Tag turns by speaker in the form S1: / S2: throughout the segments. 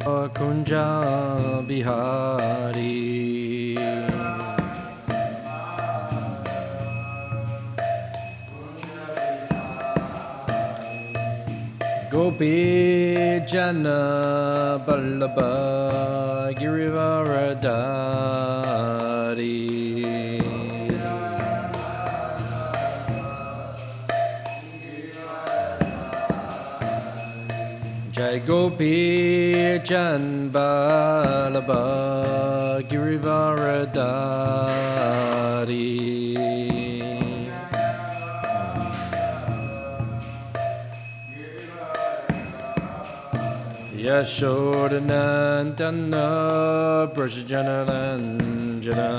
S1: Kunja Bihari. Gopi Jana Ballabha Girivaradari. Jai Gopi Jan Ballabha Girivaradari. Yashodanandana Brajanaranjana.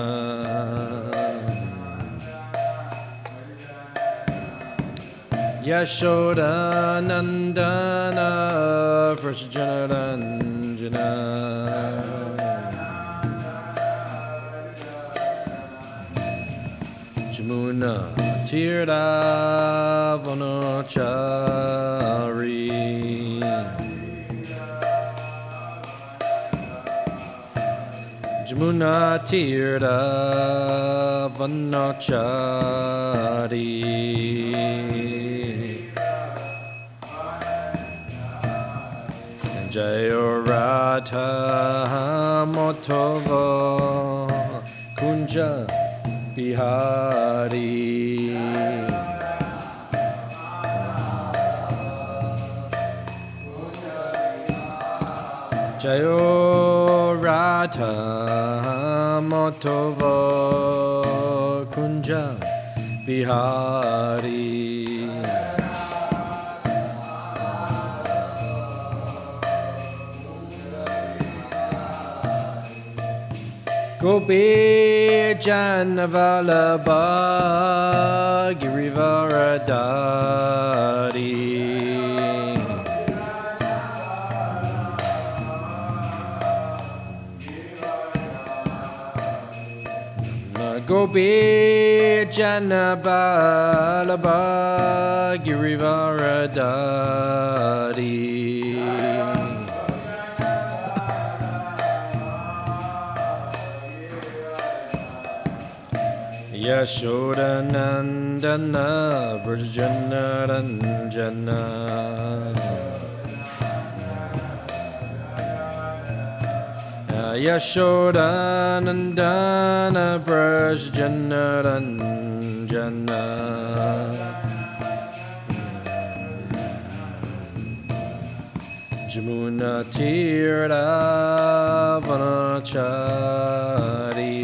S1: Yashodanandana Brajanaranjana. Jamuna Tirtha Vanachari. Jamuna Tirtha Vanachari. Jayo Radha Motova Kunja Bihari. Jayo Radha Motova Kunja Bihari. Gopi Janavalabha Girivaradari. Gopi Janavalabha Girivaradari. Yashodanandana Brajanaranjana. Yashodanandana Brajanaranjana. Jamuna Tirtha Vanachari.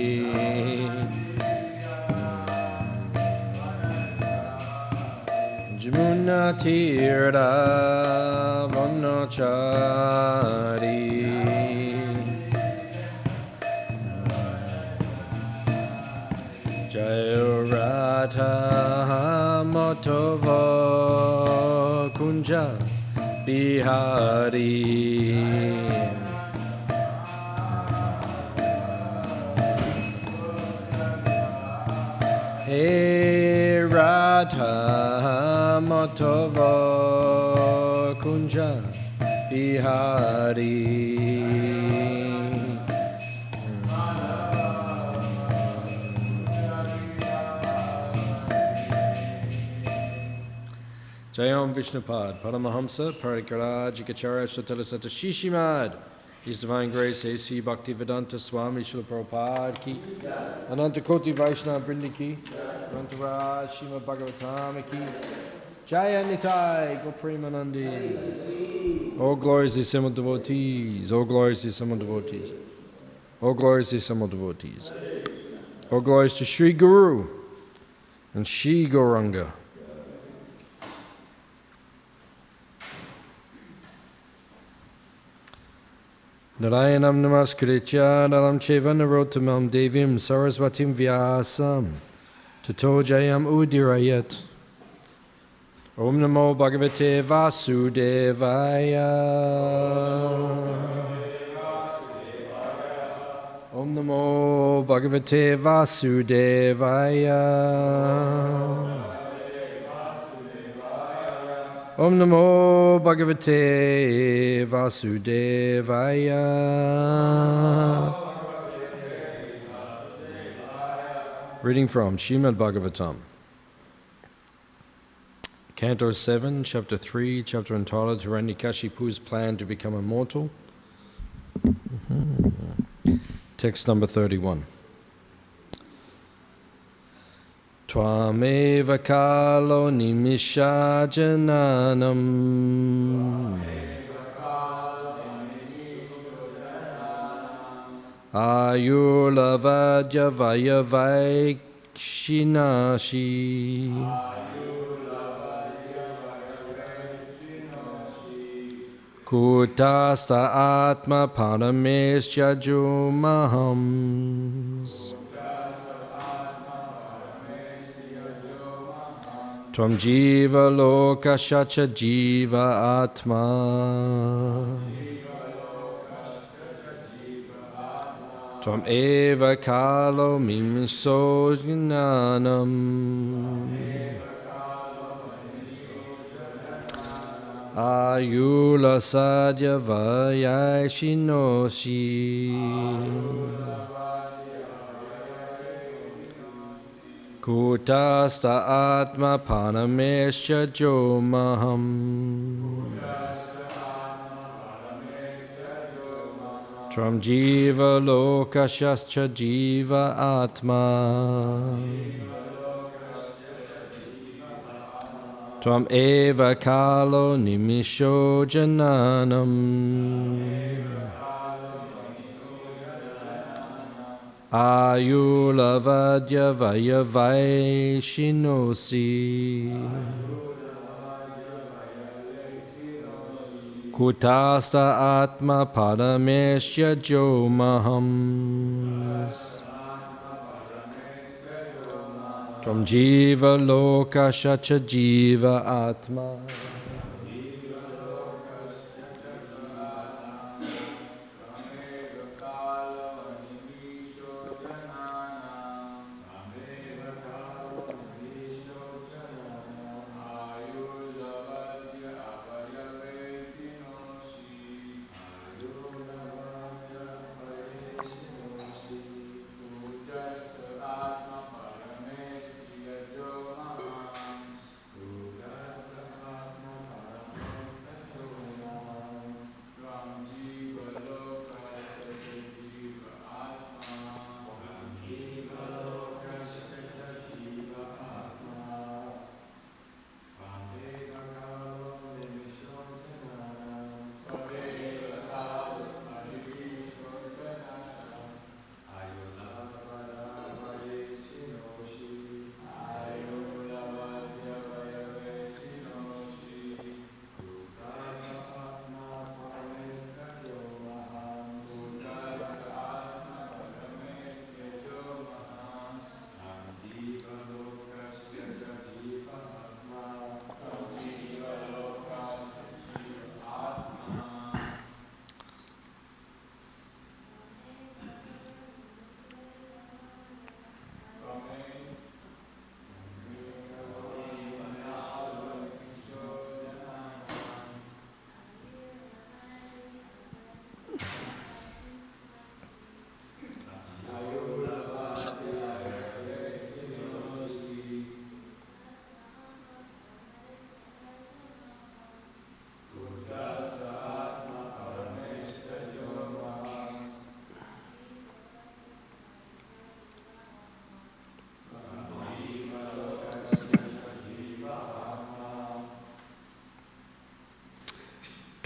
S1: Jamuna Tirtha Vanachari. Jayo Radha Motova Kunja Bihari. Hey Radha Motova Kunja Bihari. Jayam Vishnupad, Paramahamsa, Parikaraj, Ikacharya, Shatalasata, Shishimad, His Divine Grace, A.C. Bhaktivedanta, Swami, Srila Prabhupada ki, Anantakoti Vaishnava Brindi ki, Anantaraj, Śrīmad Bhāgavatam ki, Jaya Nitai, Gopremanandi. All glories to Simul devotees, all glories to Simul devotees, all glories to Simul devotees, all glories to Sri Guru and Shri Gauranga. Narayanam namaskritya naram cheva narotamam devim saraswatim vyasam tato jayam udirayat. Om namo bhagavate vasudevaya. Om namo bhagavate vasudevaya. Om Namo Bhagavate Vasudevaya. Reading from Śrīmad Bhāgavatam. Canto 7, Chapter 3, chapter entitled Hiranyakashipu's plan to become immortal. Text number 31. Tvameva kalo nimisha jananam ayurlavadya vayavaikshinashi Kutasta atma paramesya jumahams Tvam jiva lokasya cha jiva atma Tvam eva kalo mimiso jnanam Ayula sadya vayashinoshi Kutasta atma panamesya jomaham Tram jiva lokasyascha jiva atma Tvam eva kalo nimisho jananam Ayulavadya vayavaishinosi Kutasta atma paramesya jomahams Tvam jiva lokasya cha jiva atma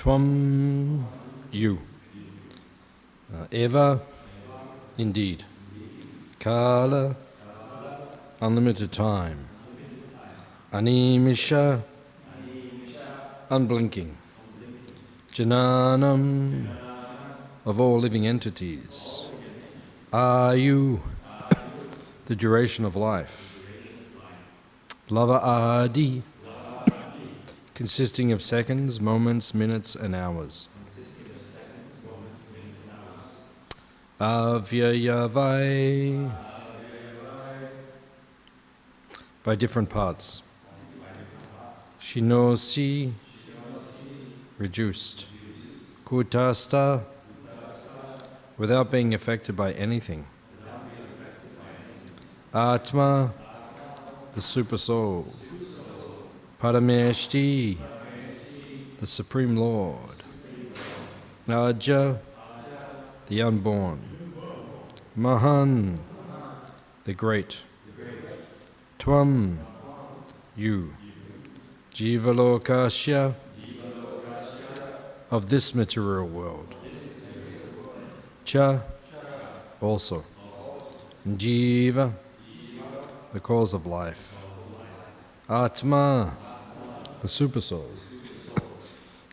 S1: Tvam, you. Eva, indeed. Kala, unlimited time. Animisha, unblinking. Jananam, of all living entities. Ayu, the duration of life. Lava Adi, consisting of seconds, moments, minutes, and hours. Avyayavai, by different parts. Shinosi, reduced. Kutastha, without being affected by anything. Atma, the Super Soul. Parameshti, the Supreme Lord. Aja, the Unborn. Mahan, the Great. Tvam, you. Jivalokasya, of this material world. Cha, also. Jiva, the cause of life. Atma, the Super Soul.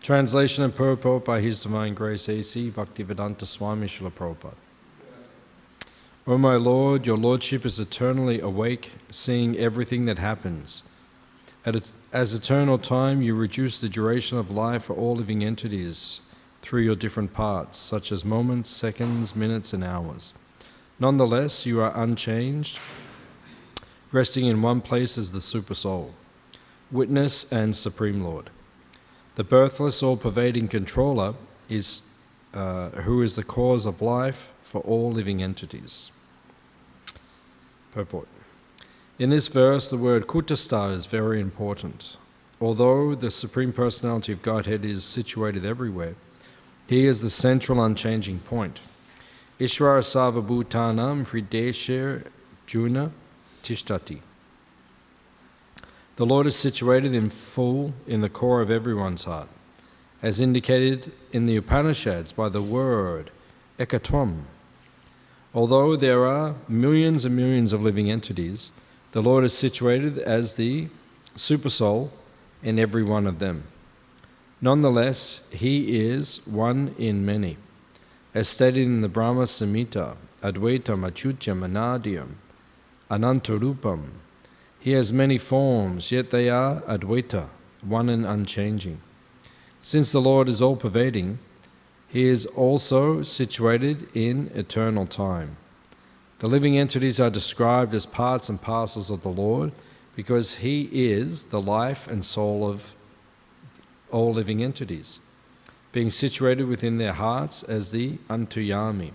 S1: Translation and purport by His Divine Grace A.C. Bhaktivedanta Swami Śrīla Prabhupada. O my Lord, your Lordship is eternally awake, seeing everything that happens. As eternal time, you reduce the duration of life for all living entities through your different parts, such as moments, seconds, minutes, and hours. Nonetheless, you are unchanged, resting in one place as the Super Soul, Witness and Supreme Lord. The birthless, all-pervading controller is who is the cause of life for all living entities. Purport. In this verse, the word Kutastha is very important. Although the Supreme Personality of Godhead is situated everywhere, He is the central unchanging point. Ishvara Sarvabhutanam Hridesher Juna Tishtati. The Lord is situated in full in the core of everyone's heart, as indicated in the Upanishads by the word ekatvam. Although there are millions and millions of living entities, the Lord is situated as the Super Soul in every one of them. Nonetheless, He is one in many. As stated in the Brahma Samhita, Advaitam Achyutyam Anadiyam Anantarupam, He has many forms, yet they are Advaita, one and unchanging. Since the Lord is all-pervading, He is also situated in eternal time. The living entities are described as parts and parcels of the Lord because He is the life and soul of all living entities, being situated within their hearts as the Antuyami,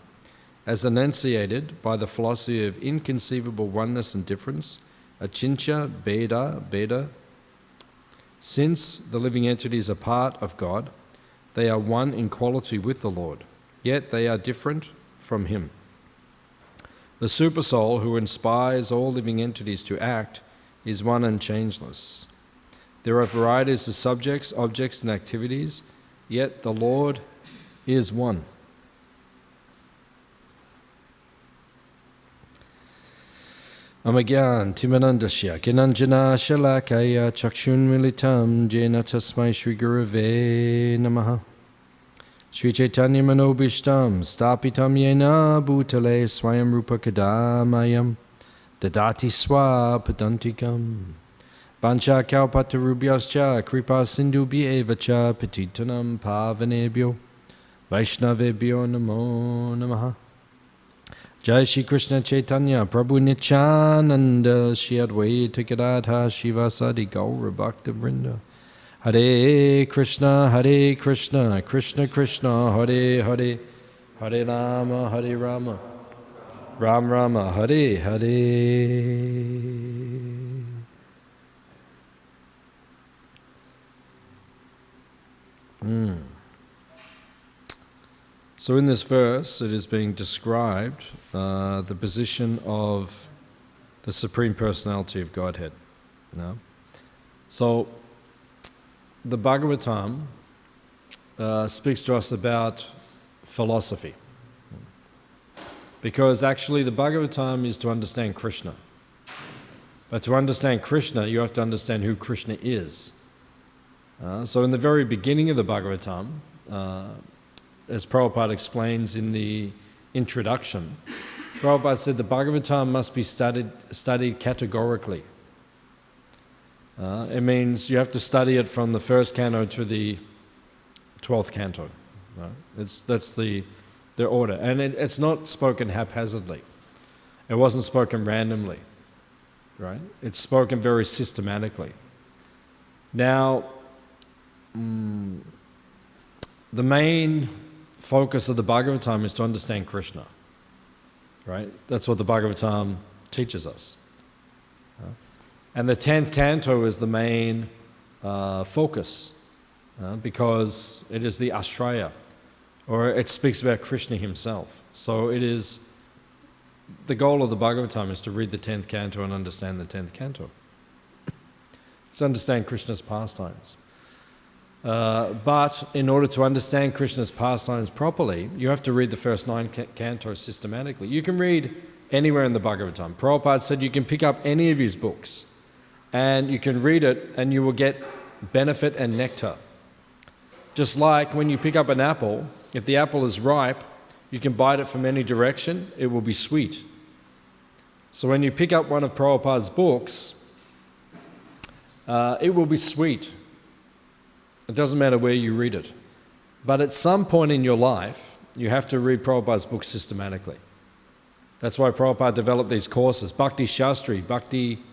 S1: as enunciated by the philosophy of inconceivable oneness and difference, Achincha Beda. Since the living entities are part of God, they are one in quality with the Lord, yet they are different from Him. The Super Soul, who inspires all living entities to act, is one and changeless. There are varieties of subjects, objects, and activities, yet the Lord is one. Amagyan Timanandasya Kinanjana Shalakaya Chakshun Militam Jena Tasmai Shri Gurave Namaha Shri Chaitanya Manobishtam Stapitam Yena Bhutale Swayam Rupa Kadamayam Dadati Swapadantikam Bancha Kalpatarubhyascha Kripa Sindhu Bhyevacha Petitanam Pavanebhyo Vaishnavebhyo Namo Namaha Jai Shri Krishna Chaitanya Prabhu Nityananda Shri Advaita Gadadha Shivasadi Gaura Bhakta Vrinda Hare Krishna Krishna Krishna Hare Hare Hare Rama Ram Rama Hare Hare. So in this verse, it is being described the position of the Supreme Personality of Godhead. No? So the Bhagavatam speaks to us about philosophy. Because actually the Bhagavatam is to understand Krishna. But to understand Krishna, you have to understand who Krishna is. So in the very beginning of the Bhagavatam, as Prabhupada explains in the introduction, Prabhupada said the Bhagavatam must be studied categorically. It means you have to study it from the first canto to the 12th canto. Right? That's the order. And it's not spoken haphazardly. It wasn't spoken randomly. Right? It's spoken very systematically. Now, the main focus of the Bhagavatam is to understand Krishna, right? That's what the Bhagavatam teaches us. And the 10th canto is the main focus because it is the Ashraya, or it speaks about Krishna himself. So it is, the goal of the Bhagavatam is to read the 10th canto and understand the 10th canto. It's understand Krishna's pastimes. But in order to understand Krishna's pastimes properly, you have to read the first 9 cantos systematically. You can read anywhere in the Bhagavatam. Prabhupada said you can pick up any of his books and you can read it and you will get benefit and nectar. Just like when you pick up an apple, if the apple is ripe, you can bite it from any direction, it will be sweet. So when you pick up one of Prabhupada's books, it will be sweet. It doesn't matter where you read it. But at some point in your life, you have to read Prabhupada's books systematically. That's why Prabhupada developed these courses, Bhakti Shastri, Bhakti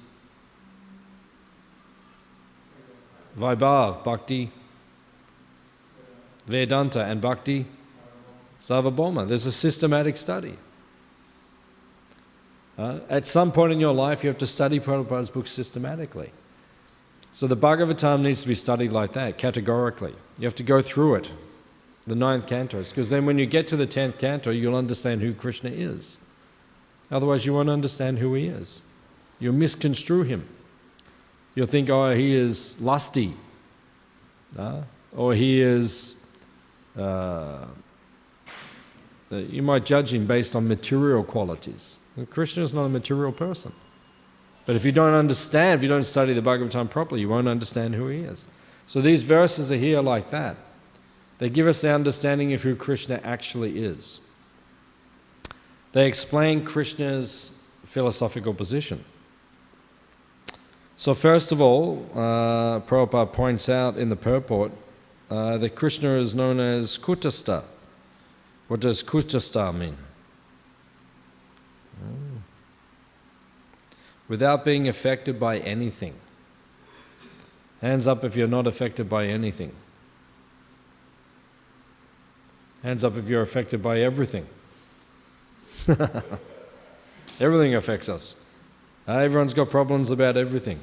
S1: Vaibhav, Bhakti Vedanta, and Bhakti Sarvabhauma. There's a systematic study. At some point in your life, you have to study Prabhupada's books systematically. So the Bhagavatam needs to be studied like that, categorically. You have to go through it, the 9th cantos, because then when you get to the 10th canto, you'll understand who Krishna is. Otherwise, you won't understand who he is. You'll misconstrue him. You'll think, oh, he is lusty, or he is... you might judge him based on material qualities. Krishna is not a material person. But if you don't understand, if you don't study the Bhagavatam properly, you won't understand who he is. So these verses are here like that. They give us the understanding of who Krishna actually is. They explain Krishna's philosophical position. So first of all, Prabhupada points out in the purport that Krishna is known as Kutastha. What does Kutastha mean? Without being affected by anything. Hands up if you're not affected by anything. Hands up if you're affected by everything. Everything affects us. Everyone's got problems about everything.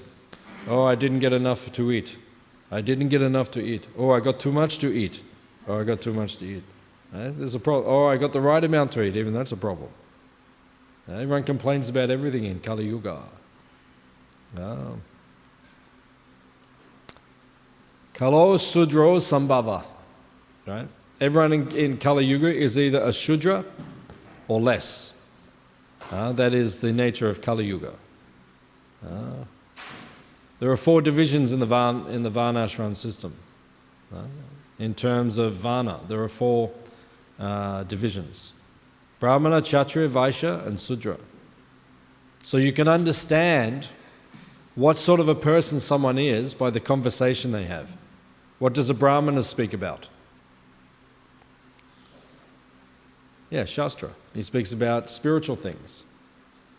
S1: Oh, I didn't get enough to eat. I didn't get enough to eat. Oh, I got too much to eat. Oh, I got too much to eat. There's a problem. Oh, I got the right amount to eat. Even that's a problem. Everyone complains about everything in Kali Yuga. Kalo Sudro Sambhava. Right? Everyone in Kali Yuga is either a Shudra or less. That is the nature of Kali Yuga. There are 4 divisions in the Varnashram system. In terms of Varna, there are 4 divisions. Brahmana, Kshatriya, Vaishya, and Sudra. So you can understand what sort of a person someone is by the conversation they have. What does a Brahmana speak about? Yeah, Shastra. He speaks about spiritual things.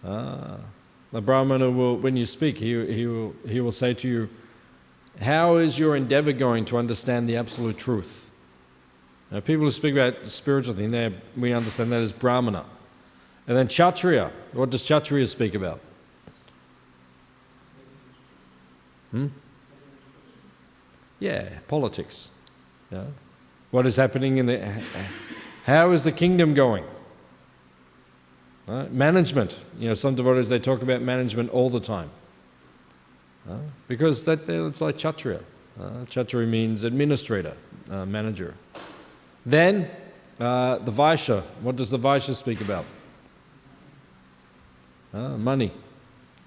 S1: The Brahmana will, when you speak, he will say to you, how is your endeavor going to understand the absolute truth? Now, people who speak about spiritual things, we understand that as Brahmana. And then Kshatriya, what does Kshatriya speak about? Yeah, politics. Yeah. What is happening in the... How is the kingdom going? Management. Some devotees, they talk about management all the time. Because it's like Kshatriya. Kshatriya means administrator, manager. Then, the Vaishya. What does the Vaishya speak about? Money.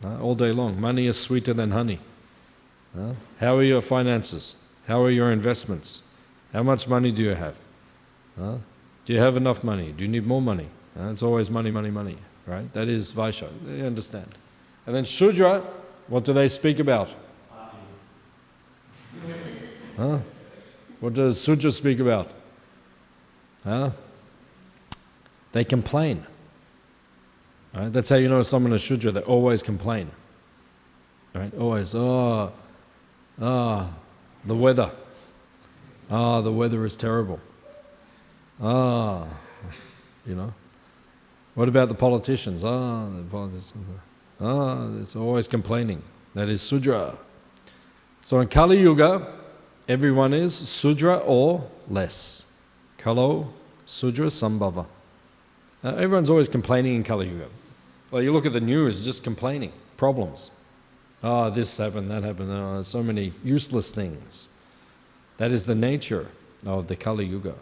S1: All day long. Money is sweeter than honey. How are your finances? How are your investments? How much money do you have? Do you have enough money? Do you need more money? It's always money, money, money. Right? That is Vaishya. You understand. And then Shudra, what do they speak about? What does Shudra speak about? They complain. Right? That's how you know someone is Shudra. They always complain. Right? Always, the weather. The weather is terrible. You know. What about the politicians? The politicians. It's always complaining. That is Sudra. So in Kali Yuga, everyone is Sudra or less. Kalo, Sudra, Sambhava. Everyone's always complaining in Kali Yuga. Well, you look at the news, just complaining. Problems. This happened, that happened. So many useless things. That is the nature of the Kali Yuga.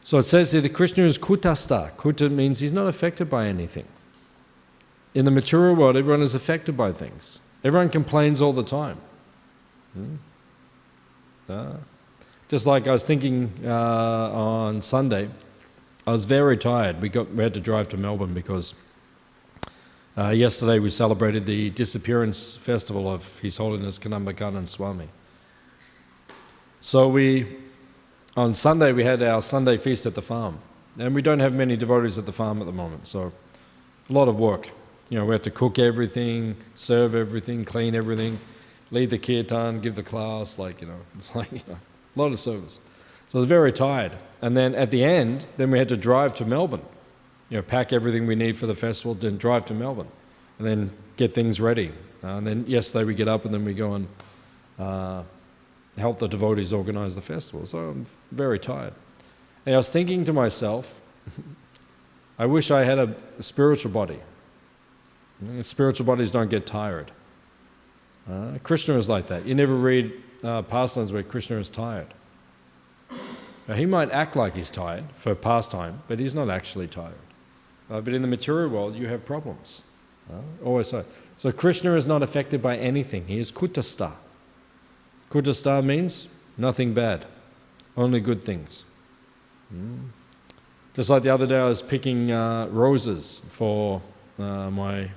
S1: So it says here that Krishna is Kutastha. Kuta means he's not affected by anything. In the material world, everyone is affected by things. Everyone complains all the time. Just like I was thinking on Sunday, I was very tired. We had to drive to Melbourne because yesterday we celebrated the disappearance festival of His Holiness Kanamba Swami. So on Sunday we had our Sunday feast at the farm. And we don't have many devotees at the farm at the moment, so a lot of work. You know, we have to cook everything, serve everything, clean everything, lead the kirtan, give the class, it's like a lot of service. So I was very tired. And then at the end, we had to drive to Melbourne. Pack everything we need for the festival, then drive to Melbourne, and then get things ready. And then yesterday we get up and then we go and help the devotees organize the festival. So I'm very tired. And I was thinking to myself, I wish I had a spiritual body. Spiritual bodies don't get tired. Krishna is like that. You never read pastimes where Krishna is tired. Now, he might act like he's tired for pastime, but he's not actually tired. But in the material world, you have problems. Always so. So Krishna is not affected by anything. He is Kutastha. Kutastha means nothing bad, only good things. Just like the other day, I was picking roses for my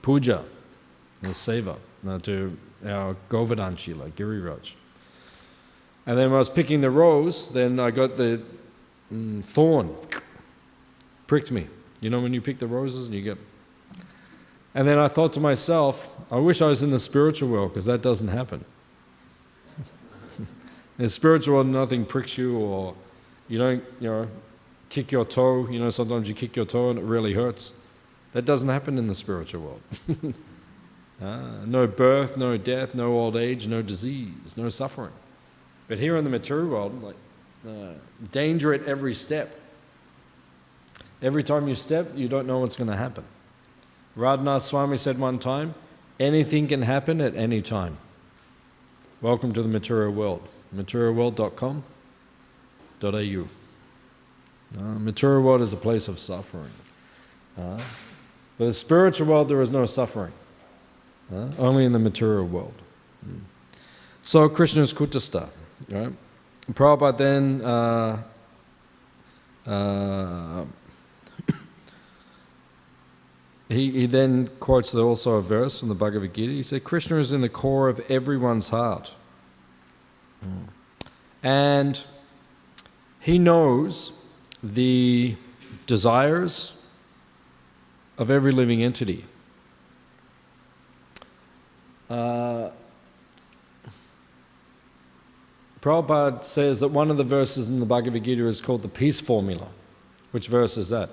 S1: puja, the seva, to our Govardhan Shila, Giriraj. And then when I was picking the rose, then I got the thorn, pricked me. You know when you pick the roses and you get... And then I thought to myself, I wish I was in the spiritual world because that doesn't happen. In the spiritual world, nothing pricks you, or you don't, kick your toe. Sometimes you kick your toe and it really hurts. That doesn't happen in the spiritual world. No birth, no death, no old age, no disease, no suffering. But here in the material world, danger at every step. Every time you step, you don't know what's going to happen. Radhanath Swami said one time, anything can happen at any time. Welcome to the material world. materialworld.com.au. Material world is a place of suffering. But the spiritual world, there is no suffering. Only in the material world. So Krishna is Kutastha. Right? Prabhupada then he then quotes also a verse from the Bhagavad Gita. He said, Krishna is in the core of everyone's heart. And he knows the desires of every living entity. Prabhupada says that one of the verses in the Bhagavad Gita is called the peace formula. Which verse is that?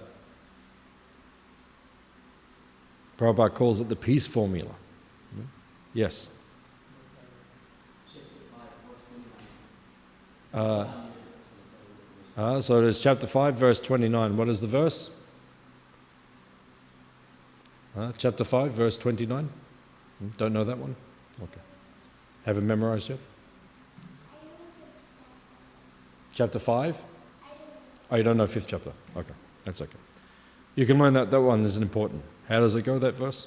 S1: Prabhupada calls it the peace formula. Yes. So it is chapter 5, verse 29. What is the verse? Chapter 5, verse 29. Don't know that one? Okay. Haven't memorized yet? Chapter 5? Oh, you don't know 5th chapter? Okay, that's okay. You can learn that one isn't important. How does it go, that verse?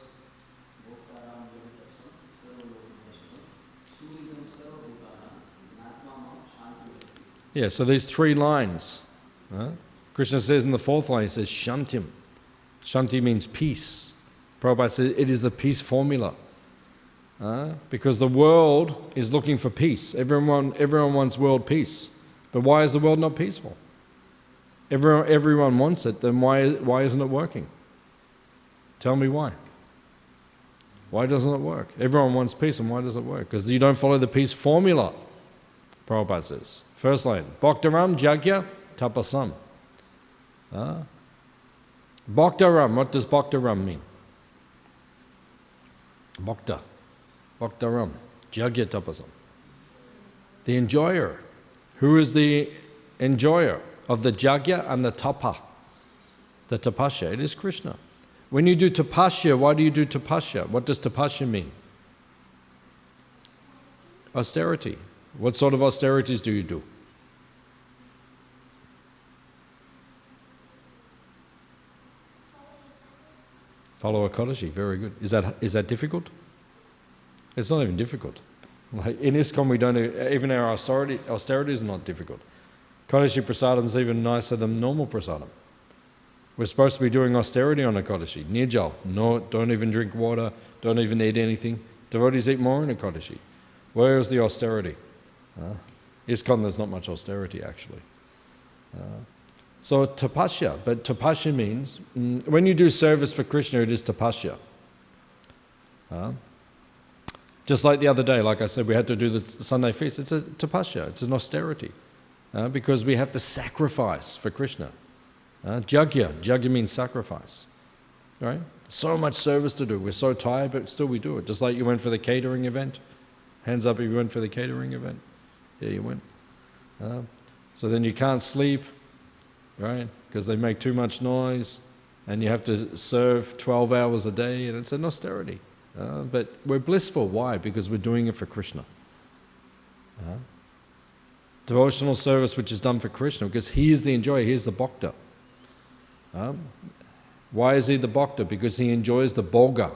S1: Yeah, so these 3 lines. Krishna says in the 4th line, he says Shantim. Shanti means peace. Prabhupada says it is the peace formula. Because the world is looking for peace. Everyone wants world peace. But why is the world not peaceful? Everyone wants it, then why isn't it working? Tell me why. Why doesn't it work? Everyone wants peace, and why does it work? Because you don't follow the peace formula, Prabhupada says. First line. Bhaktaram Jagya Tapasam. Bhaktaram, what does Bhaktaram mean? Bhakta. Bhaktaram. Jagya Tapasam. The enjoyer. Who is the enjoyer of the Jagya and the Tapa? The Tapasya. It is Krishna. When you do Tapasya, why do you do Tapasya? What does Tapasya mean? Austerity. What sort of austerities do you do? Follow Ekadashi, very good. Is that difficult? It's not even difficult. Like in ISKCON we don't, even our austerity is not difficult. Ekadashi prasadam is even nicer than normal prasadam. We're supposed to be doing austerity on Ekadashi. Nirjal, no, don't even drink water, don't even eat anything. Devotees eat more in Ekadashi. Where is the austerity? ISKCON there's not much austerity actually. So tapasya, but tapasya means, when you do service for Krishna, it is tapasya. Just like the other day, like I said, we had to do the Sunday feast. It's a tapasya, it's an austerity. Because we have to sacrifice for Krishna. Jagya means sacrifice. Right? So much service to do. We're so tired, but still we do it. Just like you went for the catering event. Hands up if you went for the catering event. Yeah, you went. So then you can't sleep, right? Because they make too much noise, and you have to serve 12 hours a day, and it's an austerity. But we're blissful. Why? Because we're doing it for Krishna. Devotional service which is done for Krishna, because he is the enjoyer, he is the bhakta. Why is he the bhakta? Because he enjoys the bhoga.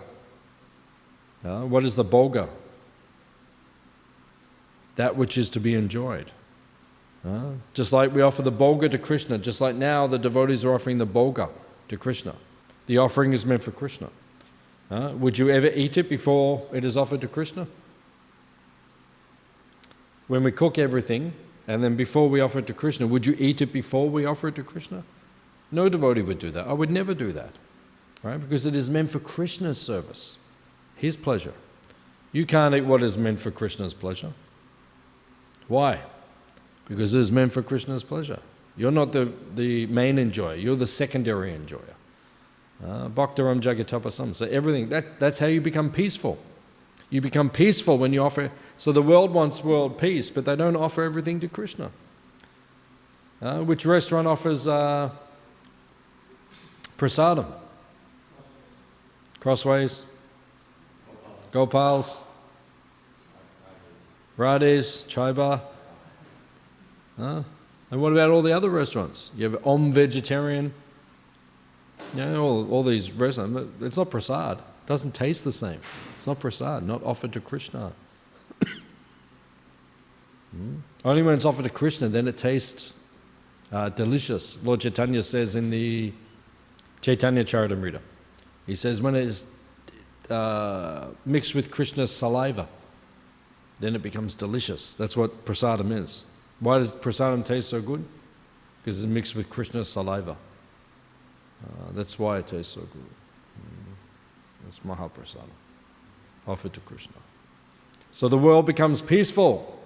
S1: What is the bhoga? That which is to be enjoyed. Just like we offer the bhoga to Krishna, just like now the devotees are offering the bhoga to Krishna. The offering is meant for Krishna. Would you ever eat it before it is offered to Krishna? When we cook everything, and then before we offer it to Krishna, would you eat it before we offer it to Krishna? No devotee would do that. I would never do that. Right? Because it is meant for Krishna's service, his pleasure. You can't eat what is meant for Krishna's pleasure. Why? Because it is meant for Krishna's pleasure. You're not the main enjoyer, you're the secondary enjoyer. Bhaktaram Jagatapasam. So everything, that's how you become peaceful. You become peaceful when you offer. So the world wants world peace, but they don't offer everything to Krishna. Which restaurant offers prasadam? Crossways? Gopal's? Radhe's? Chai Bar? And what about all the other restaurants? You have Om Vegetarian? You know, all these restaurants. It's not prasad. It doesn't taste the same. It's not prasad, not offered to Krishna. Only when it's offered to Krishna, then it tastes delicious. Lord Chaitanya says in the Chaitanya Charitamrita, he says when it is mixed with Krishna's saliva, then it becomes delicious. That's what prasadam is. Why does prasadam taste so good? Because it's mixed with Krishna's saliva. That's why it tastes so good. That's Mahaprasadam, offered to Krishna. So the world becomes peaceful.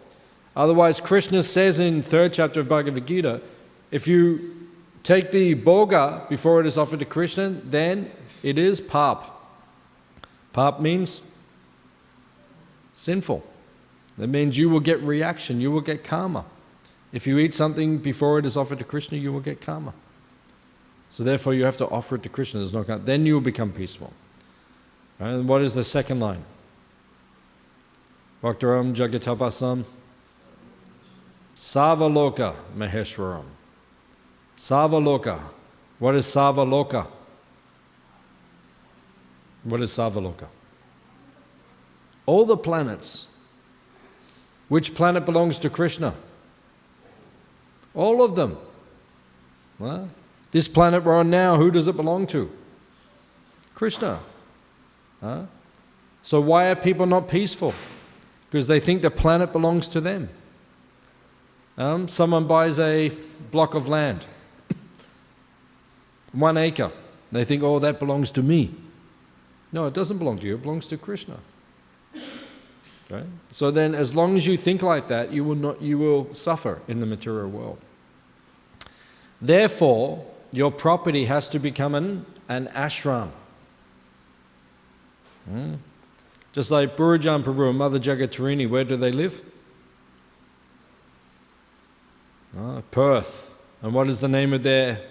S1: Otherwise, Krishna says in 3rd chapter of Bhagavad Gita, if you take the bhoga before it is offered to Krishna, then it is pap. Pap means sinful. That means you will get reaction, you will get karma. If you eat something before it is offered to Krishna, you will get karma. So therefore you have to offer it to Krishna, there's no karma. Then you will become peaceful. And what is the second line? Bhaktaram Jagatapasam Savaloka Maheshwaram. Savaloka. What is Savaloka? What is Savaloka? All the planets. Which planet belongs to Krishna? All of them. Well, this planet we're on now, who does it belong to? Krishna. So why are people not peaceful? Because they think the planet belongs to them. Someone buys a block of land, 1 acre. They think, oh, that belongs to me. No, it doesn't belong to you, it belongs to Krishna. Right? So then, as long as you think like that, you will suffer in the material world. Therefore, your property has to become an ashram. Just like Burujan Prabhu and Mother Jagatarini, where do they live? Perth. And what is the name of their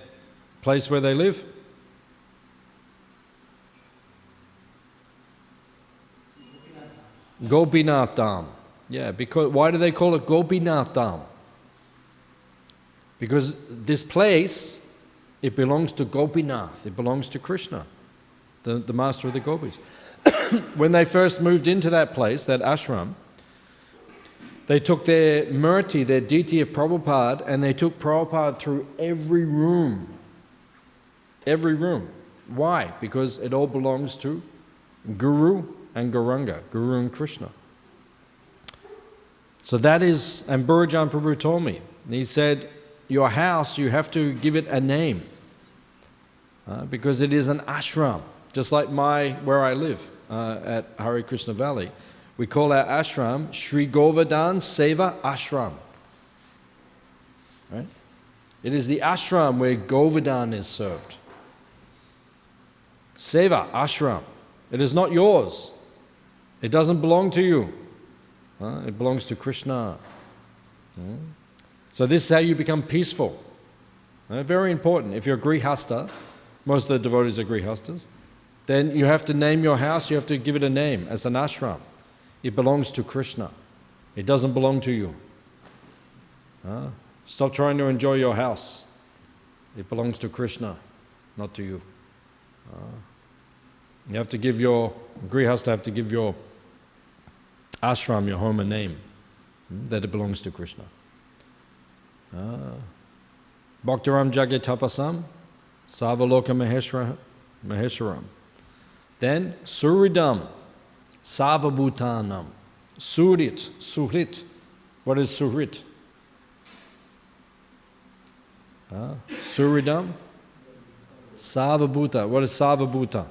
S1: place where they live? Gopinath Dham. Yeah, because why do they call it Gopinath Dham? Because this place, it belongs to Gopinath, it belongs to Krishna, the master of the gopis. When they first moved into that place, that ashram, they took their murti, their deity of Prabhupada, and they took Prabhupada through every room. Every room. Why? Because it all belongs to Guru and Gauranga, Guru and Krishna. So that is, and Burujan Prabhu told me, he said, your house, you have to give it a name. Because it is an ashram. Just like where I live, at Hare Krishna Valley. We call our ashram Sri Govardhan Seva Ashram. Right? It is the ashram where Govardhan is served. Seva Ashram. It is not yours. It doesn't belong to you. It belongs to Krishna. So this is how you become peaceful. Very important. If you're a grihasta, most of the devotees are grihastas, then you have to name your house, you have to give it a name as an ashram. It belongs to Krishna. It doesn't belong to you. Stop trying to enjoy your house. It belongs to Krishna, not to you. You have to give grihasta have to give your ashram, your home, a name, that it belongs to Krishna. Bhaktaram Jagatapasam, Savaloka Maheshwaram. Then Suridam, Savabhutanam. Surit. What is Surit? Suridam, Savabhuta. What is Savabhuta?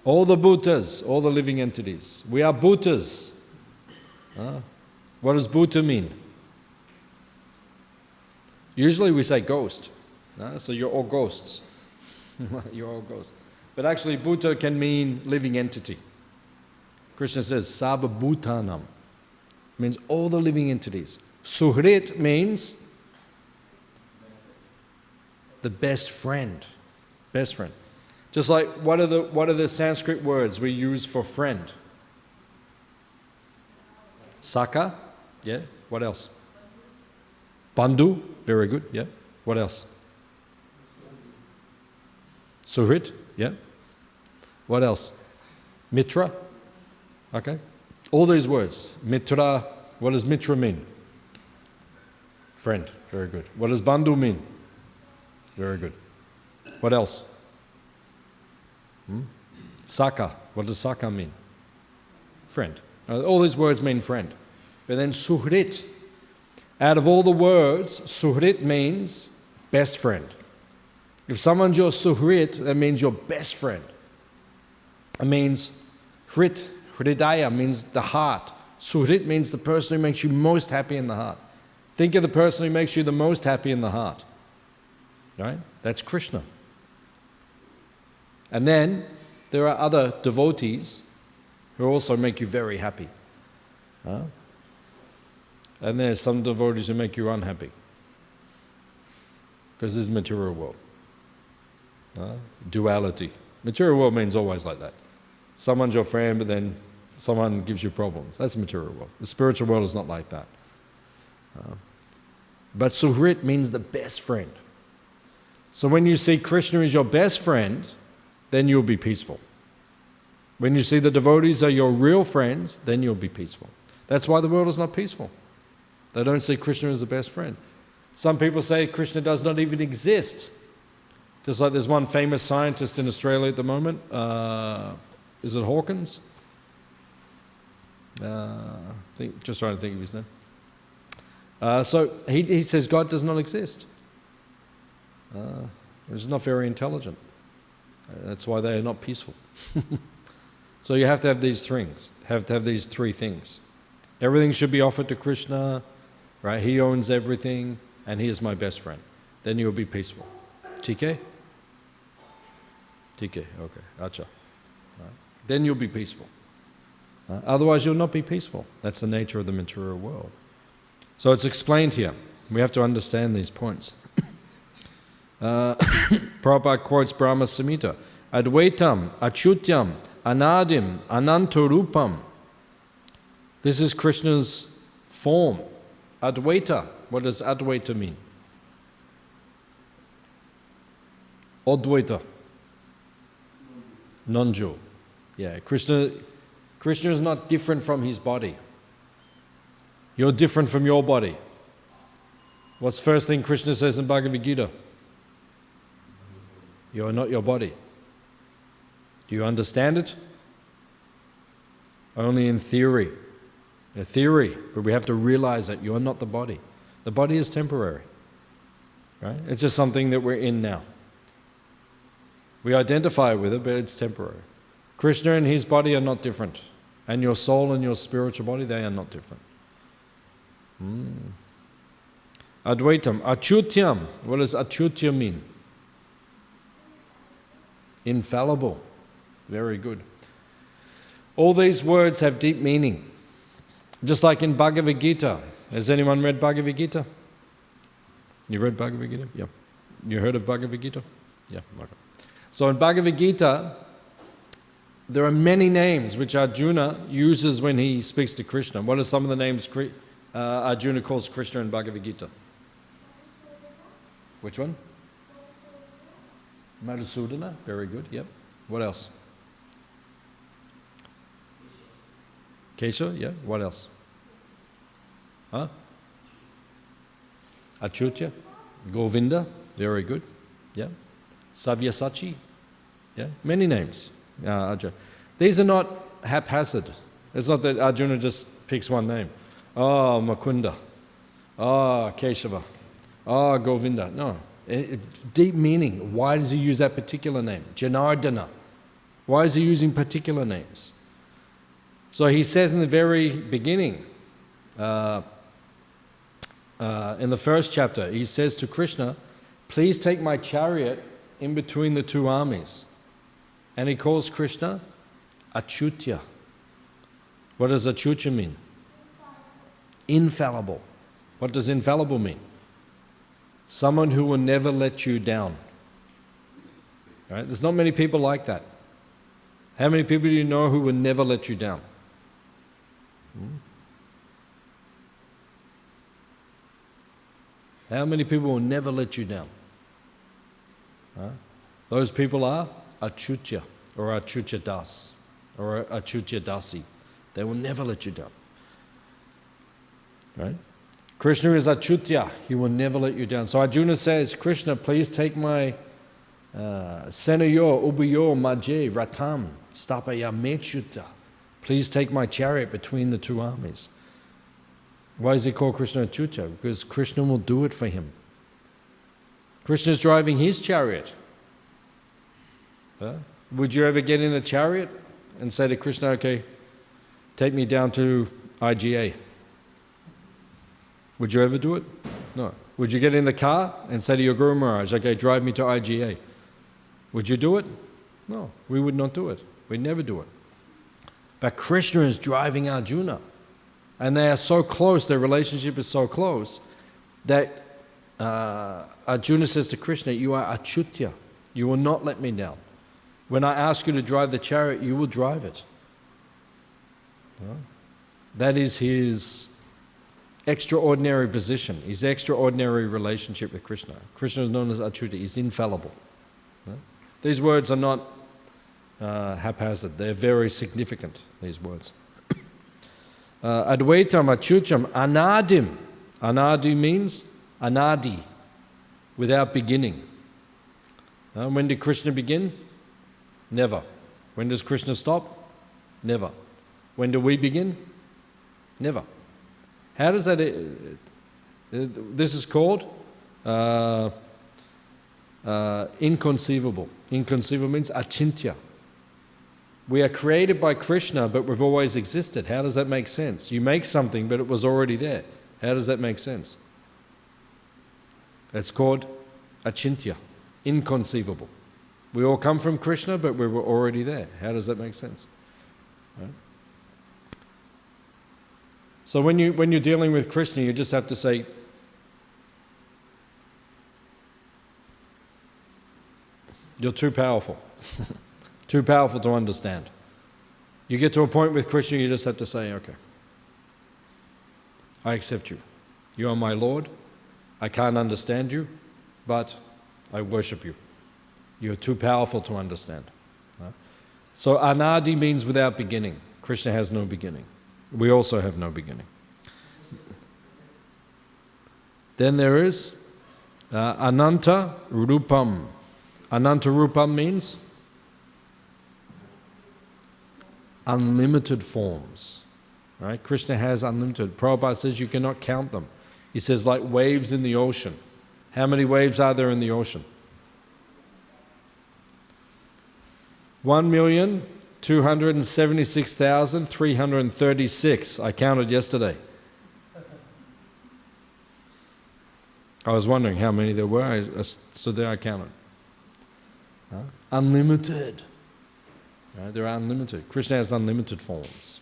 S1: All the bhutas, all the living entities. We are bhutas. What does bhuta mean? Usually we say ghost. So you're all ghosts. You're all ghosts. But actually bhuta can mean living entity. Krishna says Sava Bhutanam. Means all the living entities. Suhrit means the best friend. Best friend. Just like what are the Sanskrit words we use for friend? Saka. Yeah. What else? Bandhu. Very good. Yeah. What else? Suhrit. Yeah. What else? Mitra. Okay. All these words. Mitra. What does mitra mean? Friend. Very good. What does bandhu mean? Very good. What else? Saka. What does saka mean? Friend. All these words mean friend. But then suhrit. Out of all the words, suhrit means best friend. If someone's your suhrit, that means your best friend. It means hridaya means the heart. Suhrit means the person who makes you most happy in the heart. Think of the person who makes you the most happy in the heart. Right? That's Krishna. And then there are other devotees who also make you very happy. And there's some devotees who make you unhappy. Because this is material world. Duality. Material world means always like that. Someone's your friend, but then someone gives you problems. That's material world. The spiritual world is not like that. But suhrit means the best friend. So when you see Krishna as your best friend, then you'll be peaceful. When you see the devotees are your real friends, then you'll be peaceful. That's why the world is not peaceful. They don't see Krishna as the best friend. Some people say Krishna does not even exist. Just like there's one famous scientist in Australia at the moment. Is it Hawkins? Just trying to think of his name. So he says God does not exist. He's not very intelligent. That's why they are not peaceful. So you have to have these things, have to have these three things. Everything should be offered to Krishna, right? He owns everything, and he is my best friend. Then you'll be peaceful. TK? TK, okay, acha. Right. Then you'll be peaceful. Otherwise you'll not be peaceful. That's the nature of the material world. So it's explained here. We have to understand these points. Prabhupada quotes Brahma Samhita. Advaitam, Achyutyam, Anadim, Anantarupam. This is Krishna's form. Advaita. What does Advaita mean? Advaita. Non-dual. Yeah, Krishna is not different from his body. You're different from your body. What's the first thing Krishna says in Bhagavad Gita? You're not your body. Do you understand it? Only in theory. A theory, but we have to realize that you are not the body. The body is temporary. Right? It's just something that we're in now. We identify with it, but it's temporary. Krishna and his body are not different. And your soul and your spiritual body, they are not different. Advaitam. Achyutyam. What does achyutya mean? Infallible. Very good. All these words have deep meaning. Just like in Bhagavad Gita. Has anyone read Bhagavad Gita? You read Bhagavad Gita? Yeah. You heard of Bhagavad Gita? Yeah. Okay. So in Bhagavad Gita, there are many names which Arjuna uses when he speaks to Krishna. What are some of the names Arjuna calls Krishna in Bhagavad Gita? Which one? Madhusudana. Very good. Yep. What else? Kesava. Yeah. What else? Huh? Achyutya. Govinda. Very good. Yeah. Savyasachi. Yeah. Many names. Arjuna. These are not haphazard. It's not that Arjuna just picks one name. Oh, Mukunda. Oh, Kesava. Oh, Govinda. No. Deep meaning. Why does he use that particular name? Janardana. Why is he using particular names? So he says in the very beginning, in the first chapter, he says to Krishna, please take my chariot in between the two armies. And he calls Krishna Achyutya. What does Achyutya mean? Infallible. What does infallible mean? Someone who will never let you down. Right? There's not many people like that. How many people do you know who will never let you down? How many people will never let you down? Those people are Achyutya or Achyutya Das or Achyutya Dasi. They will never let you down. Right? Krishna is Achyutya. He will never let you down. So Arjuna says, Krishna, please take my Senayo, Ubayo, Majje, Ratam, Stapaya, Mechuta. Please take my chariot between the two armies. Why is he called Krishna Achyutya? Because Krishna will do it for him. Krishna is driving his chariot. Would you ever get in a chariot and say to Krishna, okay, take me down to IGA? Would you ever do it? No. Would you get in the car and say to your Guru Maharaj, okay, drive me to IGA? Would you do it? No, we would not do it. We'd never do it. But Krishna is driving Arjuna. And they are so close, their relationship is so close, that Arjuna says to Krishna, you are Achyutya. You will not let me down. When I ask you to drive the chariot, you will drive it. That is his extraordinary position, his extraordinary relationship with Krishna. Krishna is known as Achyuta. He's infallible. These words are not haphazard. They're very significant, these words. Advaitam, Achyutam, Anadim. Anadi means Anadi, without beginning. When did Krishna begin? Never. When does Krishna stop? Never. When do we begin? Never. How does that... this is called inconceivable. Inconceivable means achintya. We are created by Krishna, but we've always existed. How does that make sense? You make something, but it was already there. How does that make sense? It's called achintya, inconceivable. We all come from Krishna, but we were already there. How does that make sense? Right? So when you're dealing with Krishna, you just have to say, you're too powerful. Too powerful to understand. You get to a point with Krishna, you just have to say, okay, I accept you. You are my Lord. I can't understand you, but I worship you. You're too powerful to understand. So anadi means without beginning. Krishna has no beginning. We also have no beginning. Then there is ananta rupam. Ananta rupam means unlimited forms. Right? Krishna has unlimited. Prabhupada says you cannot count them. He says like waves in the ocean. How many waves are there in the ocean? 1,276,336. I counted yesterday. I was wondering how many there were. I stood there, I counted. Unlimited. Right? They're unlimited. Krishna has unlimited forms.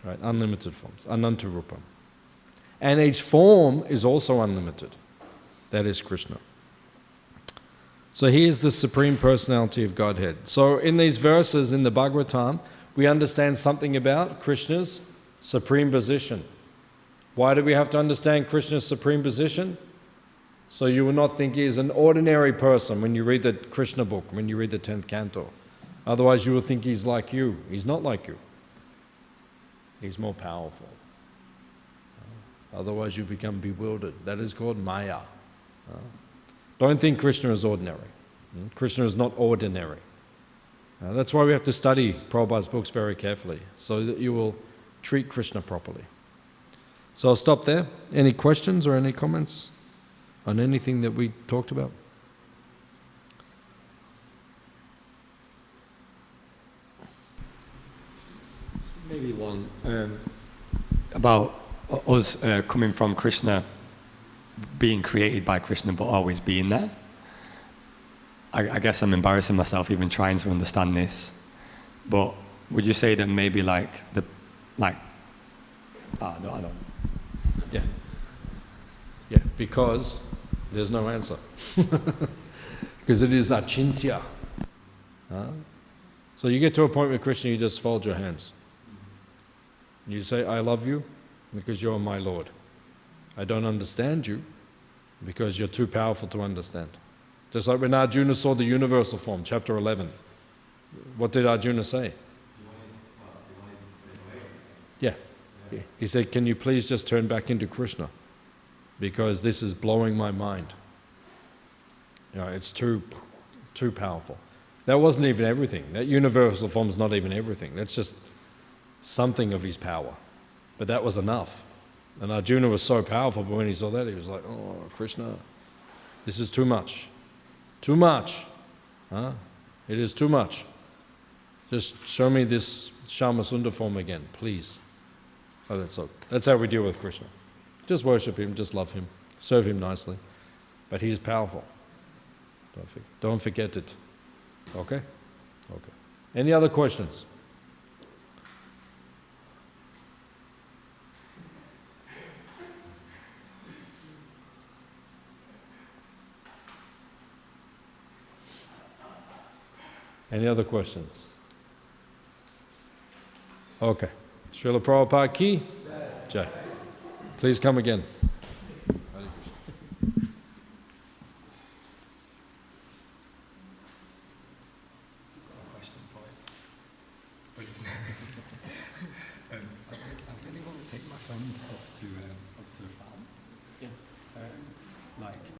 S1: Right? Unlimited forms. Ananta Rupam. And each form is also unlimited. That is Krishna. So he is the Supreme Personality of Godhead. So in these verses in the Bhagavatam, we understand something about Krishna's supreme position. Why do we have to understand Krishna's supreme position? So you will not think he is an ordinary person when you read the Krishna book, when you read the 10th canto. Otherwise you will think he's like you. He's not like you. He's more powerful. Otherwise you become bewildered. That is called Maya. Don't think Krishna is ordinary. Krishna is not ordinary. That's why we have to study Prabhupada's books very carefully, so that you will treat Krishna properly. So I'll stop there. Any questions or any comments on anything that we talked about?
S2: Maybe one about us coming from Krishna, being created by Krishna but always being there. I guess I'm embarrassing myself even trying to understand this, but would you say that maybe I don't.
S1: Yeah, because there's no answer. Because it is achintya. So you get to a point with Krishna, you just fold your hands. You say, I love you because you're my Lord. I don't understand you because you're too powerful to understand. Just like when Arjuna saw the universal form, chapter 11. What did Arjuna say? Yeah. He said, can you please just turn back into Krishna? Because this is blowing my mind. You know, it's too powerful. That wasn't even everything. That universal form is not even everything. That's just something of his power. But that was enough. And Arjuna was so powerful, but when he saw that, he was like, oh, Krishna, this is too much. Too much. It is too much. Just show me this Shyamasundar form again, please. Oh, that's how we deal with Krishna. Just worship him, just love him, serve him nicely. But he's powerful. Don't forget it. Okay? Okay. Any other questions? Any other questions? Okay. Srila Prabhupada ki Jai. Please come again.
S2: I really want to take my friends up to the farm. Yeah.